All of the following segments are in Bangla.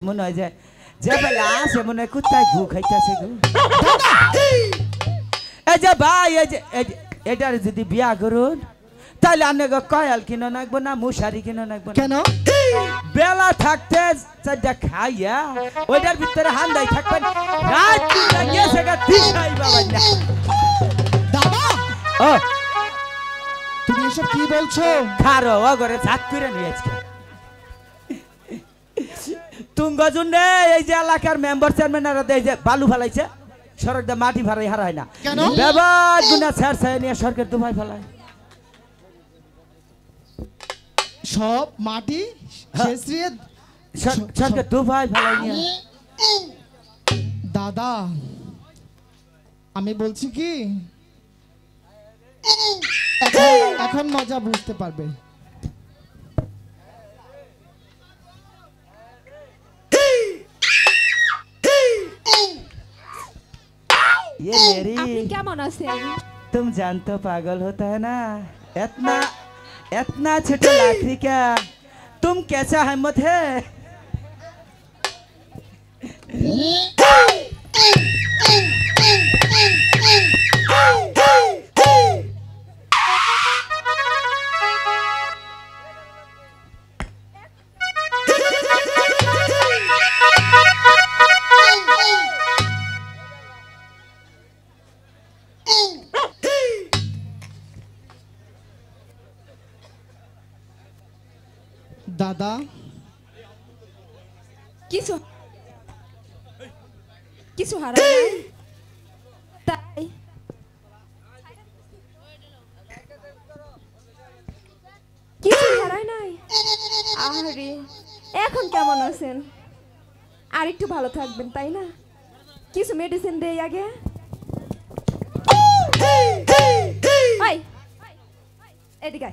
মনে হয় যে যে বেলা আসে মনে হয় কোথায় ঘু খাইতেছে গো এই যে ভাই এটার যদি বিয়া করুন তাহলে আনেগো কয়াল কিনো নাকবো না মশারি কিনো নাকবো কেন বেলা থাকতে চারটা খাইয়া ওইটার ভিতরে হান্দাই থাকবেন রাত গেছে গা দিশাই বাবা না দাদা ও তুমি এসব কি বলছো খারো ও করে জাত করে নিয়েছে তুঙ্গজুন রে এই যে এলাকার মেম্বার চেয়ারম্যানরা এই যে বালু ফেলাইছে সড়ক দিয়ে মাটি ভাড়াই হারায় না কেন ব্যবহার গুনা ছাড় ছাড় নিয়ে সরকার দুভাই ফেলায় সব মাটি শেষরিয়ে সরকার দুভাই ফেলায় নিয়ে দাদা আমি বলছি কি এখন মজা বুঝতে পারবে ये मेरी आपने क्या मना से तुम जानते हो पागल होता है ना इतना इतना छोटा लाठी क्या तुम कैसा हिम्मत है দাদা কিছু কিছু হারায় তাই কিছু হারায় নাই আরে এখন কেমন আছেন আর একটু ভালো থাকবেন তাই না কিছু মেডিসিন দেই আগে আই এদিকে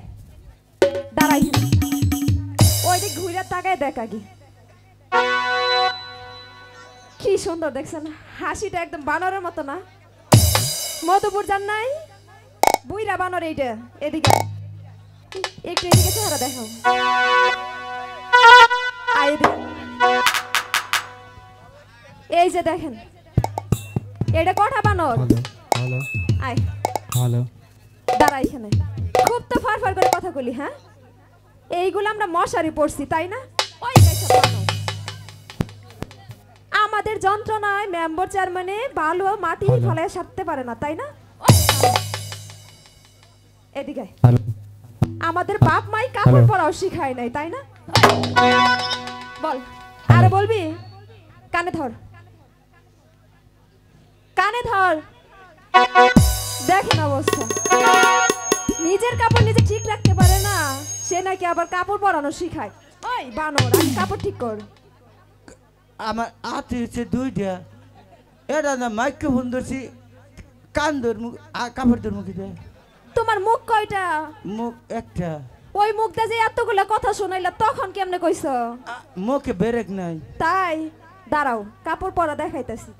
দাঁড়াই ওই দিক ঘুরে তাকায় দেখ আগে কি সুন্দর দেখছেন হাসিটা একদম বানরের মতো না মধুপুর যান নাই বুইরা বানর এইটা এদিকে একটু এদিকে চেহারা দেখো এই যে দেখেন এটা কটা বানর আয় হ্যালো দাঁড়া এখানে খুব তো ফার করে কথা বলি হ্যাঁ এইগুলো আমরা মশারি পড়ছি তাই না ওই আমাদের যন্ত্রণায় মেম্বার চেয়ারম্যানে বালু মাটি ফেলে সারতে পারে না তাই না এদিকে আমাদের বাপ মাই কাপড় পরাও শিখায় নাই তাই না বল আর বলবি কানে ধর দেখেন অবস্থা নিজের কাপড় নিজে ঠিক রাখতে পারে না সে নাকি আবার কাপড় পরানো শিখায় ওই বানর আগে কাপড় ঠিক কর আমার হাতে হচ্ছে দুইটা এটা না মাইক্রোফোন ধরছি কান ধর মুখ কাপড় ধর মুখে দেয় তোমার মুখ কয়টা মুখ একটা ওই মুখটা যে এতগুলা কথা শোনাইলা তখন কেমনে কইছ মুখে বেরেক নাই তাই দাঁড়াও কাপড় পরা দেখাইতাছি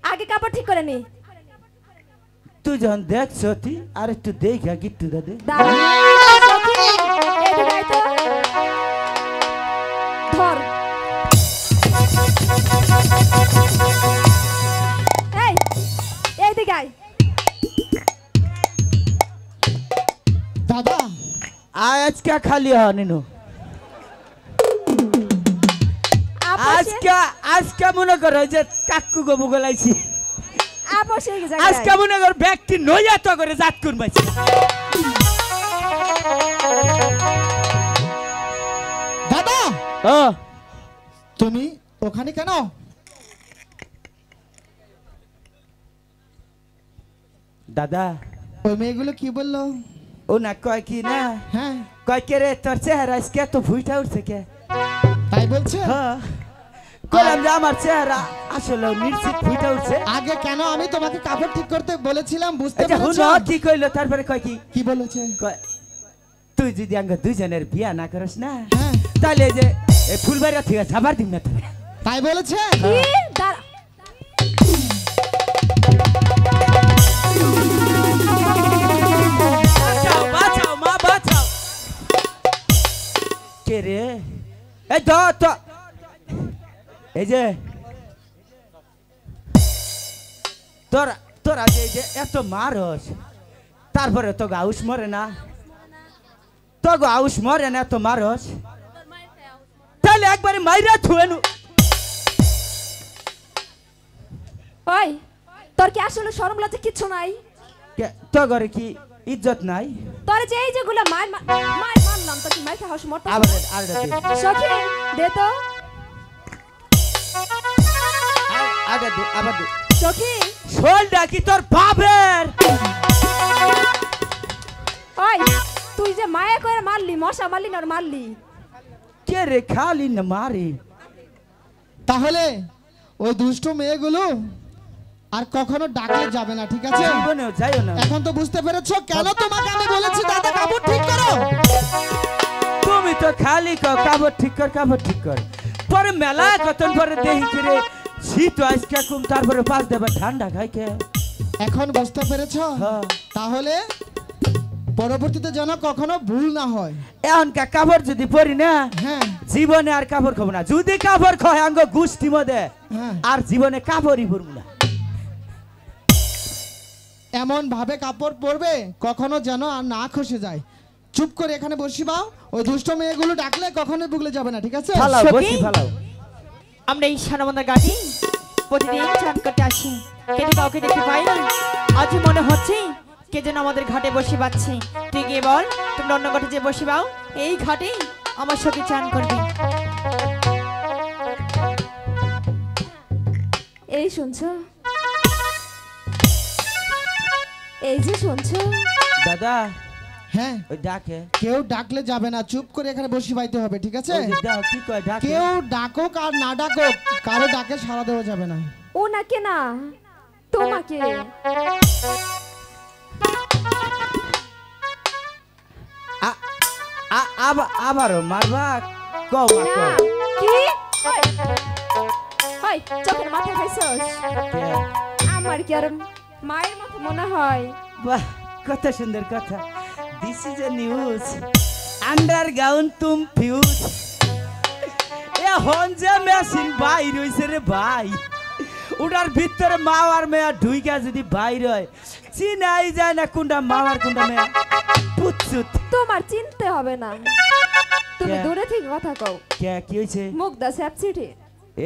আগে কাপড় ঠিক করে নি তুই যখন দেখছ তুই আর একটু দেখা গিট্টু দাদে ধর এইদিকে আয় দাদা আজকে খালি হনিনো আজকে মনে করো যে কাকু গবু গলাইছি আজকে মনে কর ব্যক্তি নইয়া তো করে জাত করবাইছি দাদা ও তুমি ওখানে কেন দাদা ওই মেয়েগুলো কি বললো ও না কয় কি না হ্যাঁ কয় কে রে তোর চেহারা আজকে এত ভুইটা উঠছে কে তাই বলছে হ্যাঁ কইলাম যে আমার চেহারা আসলে নিশ্চিত ভুইটা উঠছে আগে কেন আমি তোমাকে কাপড় ঠিক করতে বলেছিলাম বুঝতে আচ্ছা পেরেছো হুনো কি কইলো তারপরে কয় কি বলেছে কয় তুই যদি আঙ্গ দুইজনের বিয়া না করিস না হ্যাঁ তাহলে যে ফুলবাড়িয়া থেকে সাবার দিম না তোরে তাই বলেছে কি দাঁড়া কে রে এই ধর তো এই যে তোরা তোরা যে এই যে এত মারস তারপরে তো গাউস মরে না তো গাউস মরে না এত মারস তাহলে একবারে মাইরা থুয়েনু ওই তোর কি আসলে শরম লজ্জা কিচ্ছু নাই তো ঘরে কি ইজ্জত নাই তোর যে এই যেগুলো মারলাম তো কি মাইতে হাস মরতে আবার আর সখী দে তো আগে দে আবার দে সখী শোলটা কি তোর বাপের ওই তুই যে মায়া করে মারলি মশা মারলি না মারলি কে রে খালি না মারি তাহলে ওই দুষ্ট মেয়েগুলো আর কখনো ডাকলে যাবে না, ঠিক আছে? জীবনেও যাইও না এখন তো বুঝতে পেরেছো কেন তোমাকে আমি বলেছি দাদা কাপড় ঠিক করো। তুমি তো খালি কাপড় ঠিক কর পরে মেলা কতন পরে দেখি কি রে শীত আজকে কম তারপরে পাঁচ দেবে ঠান্ডা খাই কে এখন বুঝতে পেরেছো? হ্যাঁ। তাহলে পরবর্তীতে যেন কখনো ভুল না হয়। এখনকার কাপড় যদি পরি না হ্যাঁ জীবনে আর কাপড় খাবো না যদি কাপড় খায় আঙ্গ গুষ্টি মধ্যে হ্যাঁ আর জীবনে কাপড়ই পরবো না এমন ভাবে কাপড় পরবে কখনো যেন আর না খসে যায়। চুপ করে এখানে বসি বাও, ওই দুষ্ট মেয়েগুলো ডাকলে কখনোই বুগলে যাবে না, ঠিক আছে? ফালাও সখী? বসি ফালাও আমরা এই সানবন্ধা ঘাটে প্রতিদিন চান করতে আসি, কিন্তু কাউকে দেখতে পাই না। আজ মনে হচ্ছে কে যেন আমাদের ঘাটে বসে পাচ্ছে। তুই গিয়ে বল তুমি অন্য ঘাটে যে বসে পাও, এই ঘাটে আমার সখী চান করবে। এই শুনছো এই যে শুনছো দাদা হ্যাঁ ওই ডাকে কেউ ডাকলে যাবে না, চুপ করে এখানে বসে পাইতে হবে, ঠিক আছে? ওই যে দাও, কি কয় ডাকে কেউ ডাকুক আর না ডাকুক কারো ডাকে সাড়া দেওয়া যাবে না। ও নাকে না তোমাকে আবারও মারবা কও মা না কও কি ওই চোখের মাথা খাইছস কে? আমার কি আর মায়ের মতো মনে হয় বাহ কত সুন্দর কথা this is a news underground তুম ফিউজ এ হনজে মেশিন ভাই রইছে রে ভাই ওটার ভিতরে মা আর মেয়া ঢুইকা যদি বাইর হয় চিনাই যায় না কোনটা মা আর কোনটা মেয়া পুচ্ছুত তোমার চিনতে হবে না তুমি কে? দূরে থেকে কথা কও কে কি হইছে মুখ দা স্যাপসিটি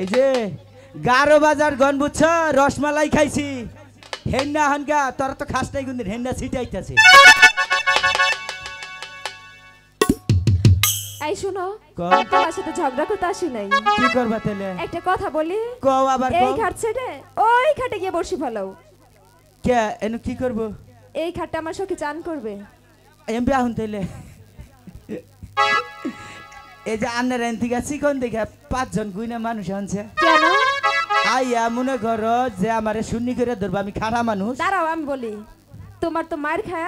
এই যে 11 বাজার গন বুঝছ রসমালাই খাইছি হেন্না হানগা তোর তো খাস নাই গুন্দিন হেন্না ছিটাইতাছে এই শুনো কও। তোমার সাথে ঝগড়া করতে আসি নাই কি করবা তাহলে একটা কথা বলি কও আবার এই কও ঘাট ছেড়ে ওই ঘাটে গিয়ে বসি ফেলাও কে এনু কি করব এই ঘাটটা আমার সখী চান করবে এমবি আহুন তাইলে এই যে আন্নার এন থেকে চিকন দেখে 5 জন গুইনা মানুষ আনছে কেন আইয়া মনে করো যে আমারে শূন্য করে ধরবা আমি খারাপ মানুষ দাঁড়াও আমি বলি তোমার তো মার খায়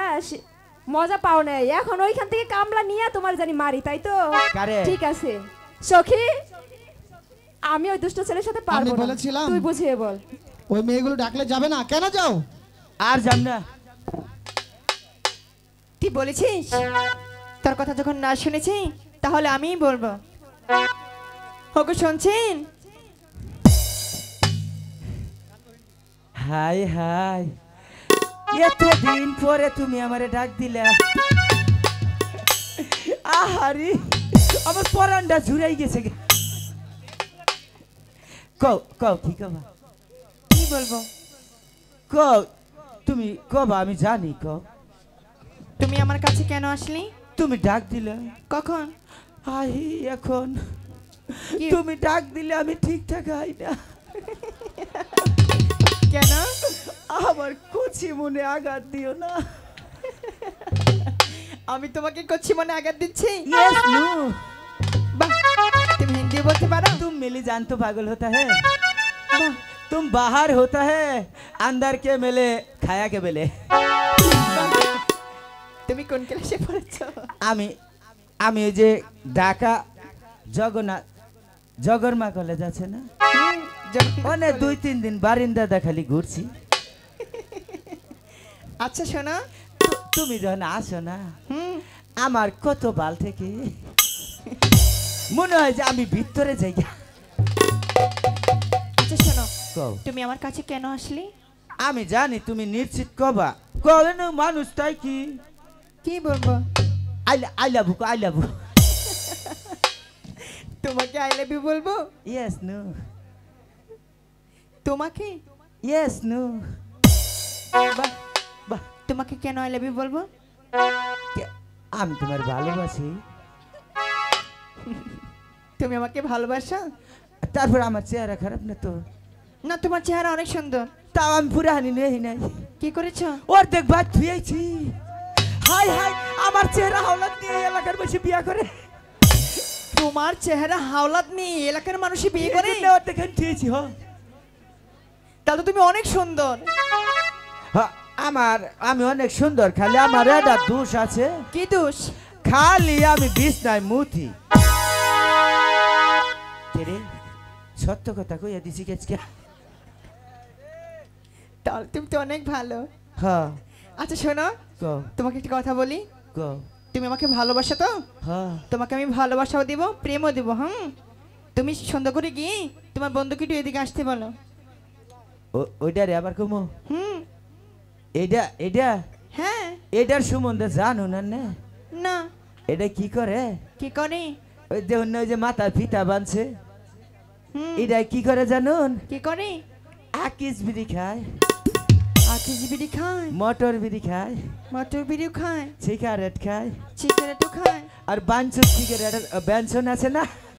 মজা পাও নাই এখন ওইখান থেকে কামলা নিয়ে তোমার জানি মারি তাই তো কারে? ঠিক আছে সখী আমি ওই দুষ্ট ছেলের সাথে পারবো আমি না বলেছিলাম। তুই বুঝিয়ে বল ওই মেয়েগুলো ডাকলে যাবে না, কেন যাও? আর যাম না তুই বলেছিস তোর কথা যখন না শুনেছি তাহলে আমিই বলবো। ওগো শুনছেন? হাই হাই এতদিন পরে তুমি আমারে ডাক দিলা আহারি আমার পরানটা ঝুরাই গেছে কও কও কি কবা কি বলবো? কও তুমি কবা আমি জানি কও তুমি আমার কাছে কেন আসলি? তুমি ডাক দিলে কখন? আই এখন কি? তুমি ডাক দিলে আমি ঠিকঠাক আই না কেন? আমার কচি মনে আঘাত দিও না আমি তোমাকে কচ্ছি মনে আঘাত দিচ্ছি? यस नो বাহ, তুমি হিন্দি বলতে পারো? तुम मिली जान तो पागल होता है বাহ, तुम बाहर होता है अंदर के मेले खाया के बेले তুমি কোন ক্লাসে পড়েছো? আমি আমি ওই যে ঢাকা জগন্নাথ জগরমা কলেজ আছে না অনেক 2-3 দিন বারিন্দা দেখালি ঘুরছি আচ্ছা শোনো, তুমি যখন আসো না হুম, আমার কত বাল থেকে মনে হয় যে আমি ভিতরে যাই। আচ্ছা শোনো, কও। তুমি আমার কাছে কেন আসলে? আমি জানি তুমি নিশ্চিত কবা, কেন মানুষটাই কি কি বলবো? I love you, I love you. তোমাকে আই লাভ ইউ বলবো? ইয়েস নো, তোমাকে? Yes no. বাহ বাহ, তোমাকে কেন আই লাভ ইউ বলবো? আমি তোমার ভালোবাসি। তুমি আমাকে ভালোবাসো? তারপর আমার চেহারা খারাপ না তো? না, তোমার চেহারা অনেক সুন্দর। তাও আমি পুরো হানি নেই নাই। কি করেছো? ওর দেখ ভাই থুয়েছি। হাই হাই, আমার চেহারা হাওলাত নিয়ে এলাকার বসে বিয়া করে। তোমার চেহারা হাওলাত নিয়ে এলাকার মানুষই বিয়ে করে? ওর দেখেন থুয়েছি। হ তাহলে তুমি অনেক সুন্দর। আমি অনেক সুন্দর, খালি আমার একটা দোষ আছে। কি দোষ? খালি আমি বিছনায় মুতি। রে সত্য কথা কইয়া দিছি কেচকে। তাহলে তুমি তো অনেক ভালো। হ্যাঁ আচ্ছা শোনো, কও তোমাকে একটা কথা বলি। কও। তুমি আমাকে ভালোবাসো তো? হ্যাঁ তোমাকে আমি ভালোবাসাও দিব, প্রেমও দিব। তুমি সুন্দর করে গিয়ে তোমার বন্ধুকে একটু এদিকে আসতে বলো। ওইটা রে আবার কমো। হুম। এটা এটা হ্যাঁ। এটার সম্বন্ধে জানো না? না। এটা কি করে? কি করে? ওই যে অন্য ওই যে মাথায় ফিতা বাঁধছে, হুম। এটা কি করে জানুন? কি করে? আকিস বিড়ি খায়, আকিস বিড়ি খায়, মটর বিড়ি খায়, মটর বিড়িও খায়, সিগারেট খায়, সিগারেটও খায়। আর বাঞ্চন সিগারেট বেনসন আছে না,